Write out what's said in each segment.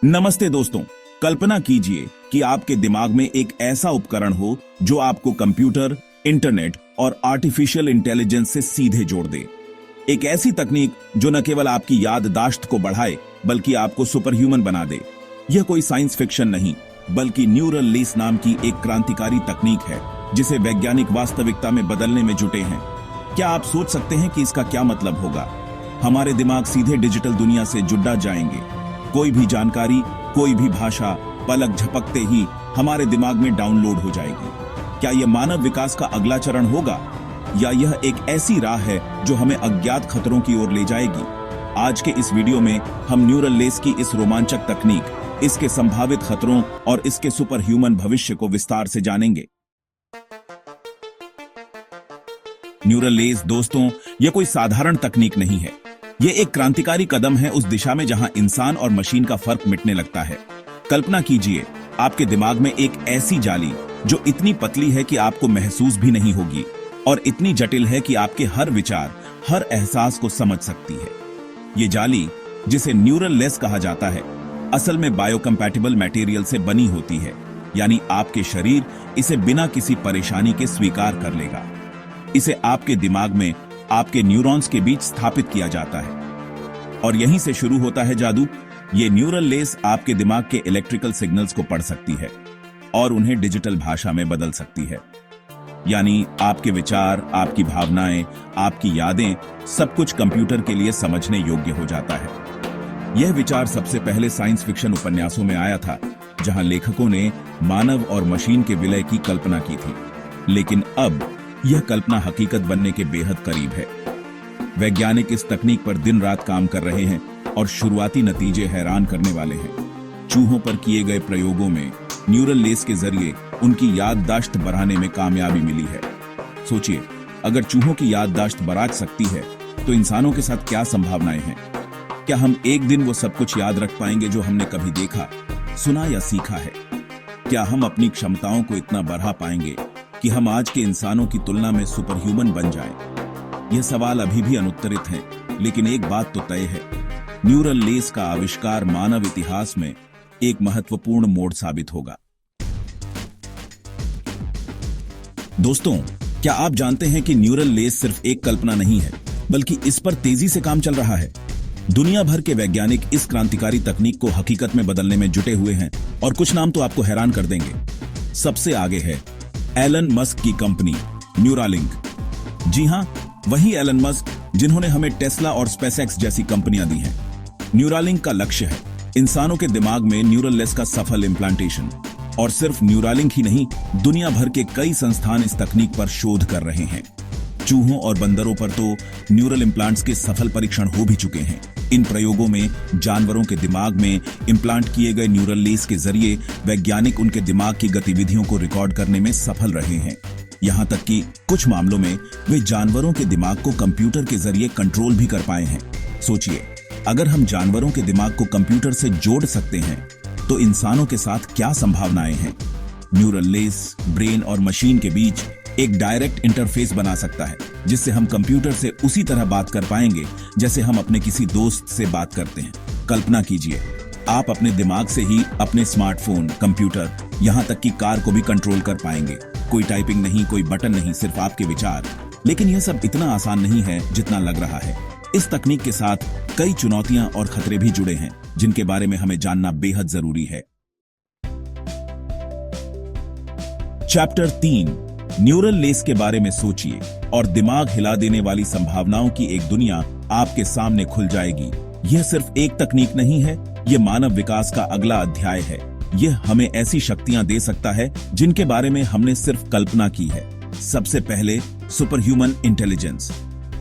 नमस्ते दोस्तों। कल्पना कीजिए कि आपके दिमाग में एक ऐसा उपकरण हो जो आपको कंप्यूटर, इंटरनेट और आर्टिफिशियल इंटेलिजेंस से सीधे जोड़ दे। एक ऐसी तकनीक जो न केवल आपकी याददाश्त को बढ़ाए बल्कि आपको सुपर ह्यूमन बना दे। यह कोई साइंस फिक्शन नहीं बल्कि न्यूरल लेस नाम की एक क्रांतिकारी तकनीक है जिसे वैज्ञानिक वास्तविकता में बदलने में जुटे हैं। क्या आप सोच सकते हैं कि इसका क्या मतलब होगा? हमारे दिमाग सीधे डिजिटल दुनिया से जुड़ जाएंगे। कोई भी जानकारी, कोई भी भाषा पलक झपकते ही हमारे दिमाग में डाउनलोड हो जाएगी। क्या यह मानव विकास का अगला चरण होगा या यह एक ऐसी राह है जो हमें अज्ञात खतरों की ओर ले जाएगी? आज के इस वीडियो में हम न्यूरल लेस की इस रोमांचक तकनीक, इसके संभावित खतरों और इसके सुपर ह्यूमन भविष्य को विस्तार से जानेंगे। न्यूरल लेस दोस्तों, यह कोई साधारण तकनीक नहीं है। ये एक क्रांतिकारी कदम है उस दिशा में जहां इंसान और मशीन का फर्क मिटने लगता है। कल्पना कीजिए, आपके दिमाग में एक ऐसी जाली जो इतनी पतली है कि आपको महसूस भी नहीं होगी और इतनी जटिल है कि आपके हर विचार, हर एहसास को समझ सकती है। ये जाली, जिसे न्यूरल लेस कहा जाता है, असल में बायोकम्पैटिबल मटेरियल से बनी होती है, यानी आपके शरीर इसे बिना किसी परेशानी के स्वीकार कर लेगा। इसे आपके दिमाग में आपके न्यूरॉन्स के बीच स्थापित किया जाता है और यहीं से शुरू होता है जादू। ये न्यूरल लेस आपके दिमाग के इलेक्ट्रिकल सिग्नल्स को पढ़ सकती है और उन्हें डिजिटल भाषा में बदल सकती है, यानी आपके विचार, आपकी भावनाएं, आपकी यादें, सब कुछ कंप्यूटर के लिए समझने योग्य हो जाता है। यह विचार सबसे पहले साइंस फिक्शन उपन्यासों में आया था, जहां लेखकों ने मानव और मशीन के विलय की कल्पना की थी, लेकिन अब यह कल्पना हकीकत बनने के बेहद करीब है। वैज्ञानिक इस तकनीक पर दिन रात काम कर रहे हैं और शुरुआती नतीजे हैरान करने वाले हैं। चूहों पर किए गए प्रयोगों में न्यूरल लेस के जरिए उनकी याददाश्त बढ़ाने में कामयाबी मिली है। सोचिए, अगर चूहों की याददाश्त बढ़ा सकती है तो इंसानों के साथ क्या संभावनाएं हैं? क्या हम एक दिन वो सब कुछ याद रख पाएंगे जो हमने कभी देखा, सुना या सीखा है? क्या हम अपनी क्षमताओं को इतना बढ़ा पाएंगे कि हम आज के इंसानों की तुलना में सुपर ह्यूमन बन जाएं? यह सवाल अभी भी अनुत्तरित है, लेकिन एक बात तो तय है, न्यूरल लेस का आविष्कार मानव इतिहास में एक महत्वपूर्ण मोड़ साबित होगा। दोस्तों, क्या आप जानते हैं कि न्यूरल लेस सिर्फ एक कल्पना नहीं है, बल्कि इस पर तेजी से काम चल रहा है। दुनिया भर के वैज्ञानिक इस क्रांतिकारी तकनीक को हकीकत में बदलने में जुटे हुए हैं और कुछ नाम तो आपको हैरान कर देंगे। सबसे आगे है एलन मस्क की कंपनी न्यूरालिंक। जी हां, वही एलन मस्क जिन्होंने हमें टेस्ला और स्पेसएक्स जैसी कंपनियां दी हैं। न्यूरालिंक का लक्ष्य है इंसानों के दिमाग में न्यूरल लेस का सफल इम्प्लांटेशन। और सिर्फ न्यूरालिंक ही नहीं, दुनिया भर के कई संस्थान इस तकनीक पर शोध कर रहे हैं। चूहों और बंदरों पर तो न्यूरल इम्प्लांट्स के सफल परीक्षण हो भी चुके हैं। इन प्रयोगों में जानवरों के दिमाग में इम्प्लांट किए गए न्यूरल लेस के जरिए वैज्ञानिक उनके दिमाग की गतिविधियों को रिकॉर्ड करने में सफल रहे हैं। यहां तक कि कुछ मामलों में वे जानवरों के दिमाग को कंप्यूटर के जरिए कंट्रोल भी कर पाए हैं। सोचिए, अगर हम जानवरों के दिमाग को कंप्यूटर से जोड़ सकते हैं तो इंसानों के साथ क्या संभावनाएं हैं? न्यूरल लेस ब्रेन और मशीन के बीच एक डायरेक्ट इंटरफेस बना सकता है, जिससे हम कंप्यूटर से उसी तरह बात कर पाएंगे जैसे हम अपने किसी दोस्त से बात करते हैं। कल्पना कीजिए, आप अपने दिमाग से ही अपने स्मार्टफोन, कंप्यूटर, यहां तक कि कार को भी कंट्रोल कर पाएंगे। कोई टाइपिंग नहीं, कोई बटन नहीं, सिर्फ आपके विचार। लेकिन यह सब इतना आसान नहीं है जितना लग रहा है। इस तकनीक के साथ कई चुनौतियां और खतरे भी जुड़े हैं, जिनके बारे में हमें जानना बेहद जरूरी है। चैप्टर 3, न्यूरल लेस के बारे में सोचिए और दिमाग हिला देने वाली संभावनाओं की एक दुनिया आपके सामने खुल जाएगी। यह सिर्फ एक तकनीक नहीं है, यह मानव विकास का अगला अध्याय है। यह हमें ऐसी शक्तियां दे सकता है जिनके बारे में हमने सिर्फ कल्पना की है। सबसे पहले, super human intelligence.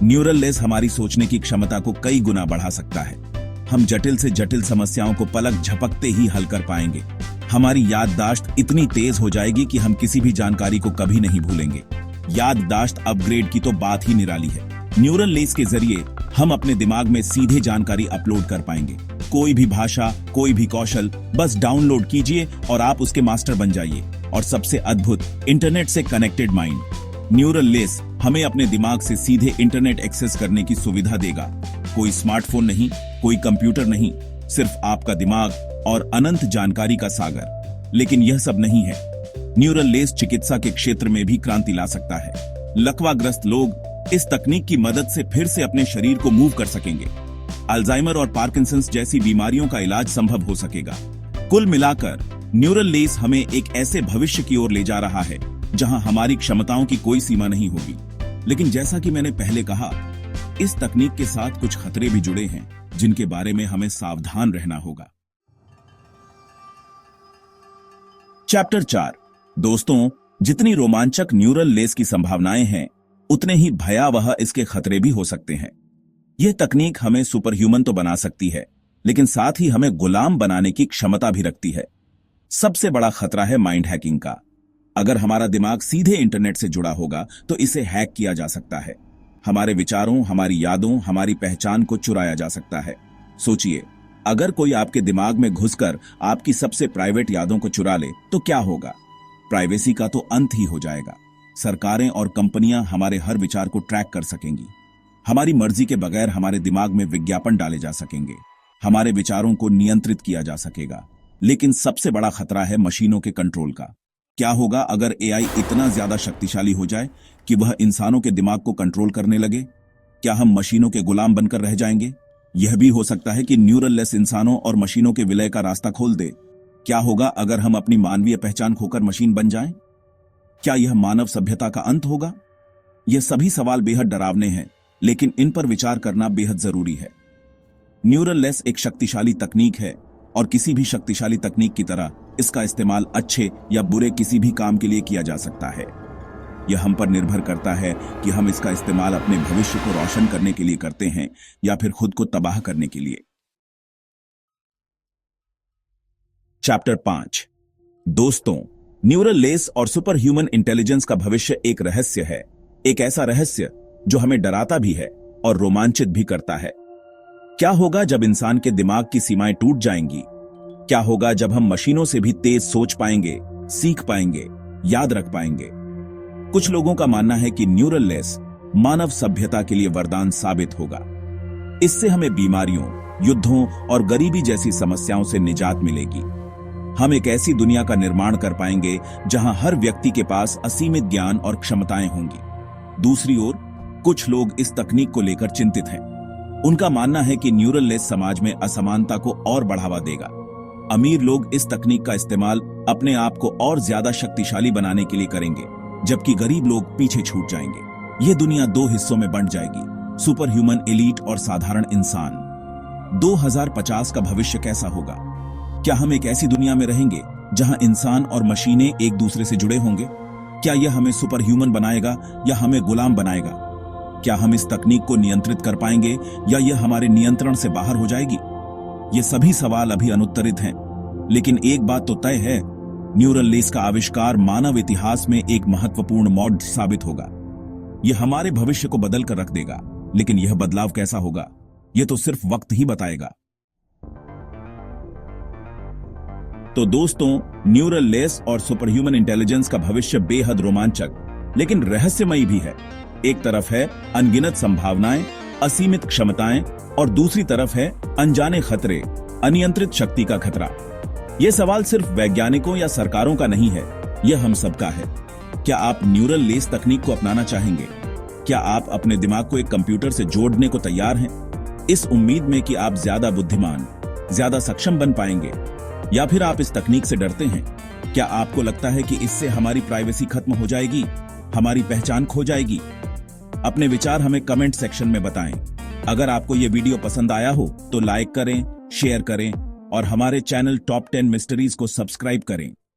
Neural less हमारी सोचने की क्षमता को कई गुना बढ़ा सकता है। हम जटिल से जटिल समस्याओं को पलक झपकते ही हल कर पाएंगे। हमारी याददाश्त इतनी तेज हो जाएगी कि हम किसी भी जानकारी को कभी नहीं भूलेंगे। याददाश्त अपग्रेड की तो बात ही निराली है। न्यूरल लेस के जरिए हम अपने दिमाग में सीधे जानकारी अपलोड कर पाएंगे। कोई भी भाषा, कोई भी कौशल बस डाउनलोड कीजिए और आप उसके मास्टर बन जाइए। और सबसे अद्भुत, इंटरनेट से कनेक्टेड माइंड। न्यूरल लेस हमें अपने दिमाग से सीधे इंटरनेट एक्सेस करने की सुविधा देगा। कोई स्मार्टफोन नहीं, कोई कंप्यूटर नहीं, सिर्फ आपका दिमाग और अनंत जानकारी का सागर। लेकिन यह सब नहीं है। न्यूरल लेस चिकित्सा के क्षेत्र में भी क्रांति ला सकता है। लकवाग्रस्त लोग इस तकनीक की मदद से फिर से अपने शरीर को मूव कर सकेंगे। अल्जाइमर और पार्किंसंस जैसी बीमारियों का इलाज संभव हो सकेगा। कुल मिलाकर न्यूरल लेस हमें एक ऐसे भविष्य की ओर ले जा रहा है जहां हमारी क्षमताओं की कोई सीमा नहीं होगी। लेकिन जैसा कि मैंने पहले कहा, इस तकनीक के साथ कुछ खतरे भी जुड़े हैं जिनके बारे में हमें सावधान रहना होगा। चैप्टर 4। दोस्तों, जितनी रोमांचक न्यूरल लेस की संभावनाएं हैं, उतने ही भयावह इसके खतरे भी हो सकते हैं। यह तकनीक हमें सुपर ह्यूमन तो बना सकती है, लेकिन साथ ही हमें गुलाम बनाने की क्षमता भी रखती है। सबसे बड़ा खतरा है माइंड हैकिंग का। अगर हमारा दिमाग सीधे इंटरनेट से जुड़ा होगा तो इसे हैक किया जा सकता है। हमारे विचारों, हमारी यादों, हमारी पहचान को चुराया जा सकता है। सोचिए, अगर कोई आपके दिमाग में घुसकर आपकी सबसे प्राइवेट यादों को चुरा ले तो क्या होगा? प्राइवेसी का तो अंत ही हो जाएगा। सरकारें और कंपनियां हमारे हर विचार को ट्रैक कर सकेंगी। हमारी मर्जी के बगैर हमारे दिमाग में विज्ञापन डाले जा सकेंगे। हमारे विचारों को नियंत्रित किया जा सकेगा। लेकिन सबसे बड़ा खतरा है मशीनों के कंट्रोल का। क्या होगा अगर एआई इतना ज्यादा शक्तिशाली हो जाए कि वह इंसानों के दिमाग को कंट्रोल करने लगे? क्या हम मशीनों के गुलाम बनकर रह जाएंगे? यह भी हो सकता है कि न्यूरल लेस इंसानों और मशीनों के विलय का रास्ता खोल दे। क्या होगा अगर हम अपनी मानवीय पहचान खोकर मशीन बन जाएं? क्या यह मानव सभ्यता का अंत होगा? यह सभी सवाल बेहद डरावने हैं, लेकिन इन पर विचार करना बेहद जरूरी है। न्यूरल लेस एक शक्तिशाली तकनीक है और किसी भी शक्तिशाली तकनीक की तरह इसका इस्तेमाल अच्छे या बुरे किसी भी काम के लिए किया जा सकता है। यह हम पर निर्भर करता है कि हम इसका इस्तेमाल अपने भविष्य को रोशन करने के लिए करते हैं या फिर खुद को तबाह करने के लिए। चैप्टर 5। दोस्तों, न्यूरल लेस और सुपर ह्यूमन इंटेलिजेंस का भविष्य एक रहस्य है। एक ऐसा रहस्य जो हमें डराता भी है और रोमांचित भी करता है। क्या होगा जब इंसान के दिमाग की सीमाएं टूट जाएंगी? क्या होगा जब हम मशीनों से भी तेज सोच पाएंगे, सीख पाएंगे, याद रख पाएंगे? कुछ लोगों का मानना है कि न्यूरल लेस मानव सभ्यता के लिए वरदान साबित होगा। इससे हमें बीमारियों, युद्धों और गरीबी जैसी समस्याओं से निजात मिलेगी। हम एक ऐसी दुनिया का निर्माण कर पाएंगे जहां हर व्यक्ति के पास असीमित ज्ञान और क्षमताएं होंगी। दूसरी ओर, कुछ लोग इस तकनीक को लेकर चिंतित हैं। उनका मानना है कि न्यूरल लेस समाज में असमानता को और बढ़ावा देगा। अमीर लोग इस तकनीक का इस्तेमाल अपने आप को और ज्यादा शक्तिशाली बनाने के लिए करेंगे, जबकि गरीब लोग पीछे छूट जाएंगे। यह दुनिया दो हिस्सों में बंट जाएगी, सुपर ह्यूमन एलीट और साधारण इंसान। 2050 का भविष्य कैसा होगा? क्या हम एक ऐसी दुनिया में रहेंगे जहां इंसान और मशीनें एक दूसरे से जुड़े होंगे? क्या यह हमें सुपर ह्यूमन बनाएगा या हमें गुलाम बनाएगा? क्या हम इस तकनीक को नियंत्रित कर पाएंगे या यह हमारे नियंत्रण से बाहर हो जाएगी? ये सभी सवाल अभी अनुत्तरित हैं, लेकिन एक बात तो तय है, न्यूरल लेस का आविष्कार मानव इतिहास में एक महत्वपूर्ण मोड़ साबित होगा। यह हमारे भविष्य को बदल कर रख देगा, लेकिन यह बदलाव कैसा होगा, यह तो सिर्फ वक्त ही बताएगा। तो दोस्तों, न्यूरल लेस और सुपर ह्यूमन इंटेलिजेंस का भविष्य बेहद रोमांचक लेकिन रहस्यमयी भी है। एक तरफ है अनगिनत संभावनाएं, असीमित क्षमताएं और दूसरी तरफ है अनजाने खतरे, अनियंत्रित शक्ति का खतरा। यह सवाल सिर्फ वैज्ञानिकों या सरकारों का नहीं है, यह हम सबका है। क्या आप न्यूरल लेस तकनीक को अपनाना चाहेंगे? क्या आप अपने दिमाग को एक कंप्यूटर से जोड़ने को तैयार हैं, इस उम्मीद में कि आप ज्यादा बुद्धिमान, ज्यादा सक्षम बन पाएंगे? या फिर आप इस तकनीक से डरते हैं? क्या आपको लगता है कि इससे हमारी प्राइवेसी खत्म हो जाएगी, हमारी पहचान खो जाएगी? अपने विचार हमें कमेंट सेक्शन में बताएं। अगर आपको यह वीडियो पसंद आया हो तो लाइक करें, शेयर करें और हमारे चैनल टॉप 10 मिस्ट्रीज को सब्सक्राइब करें।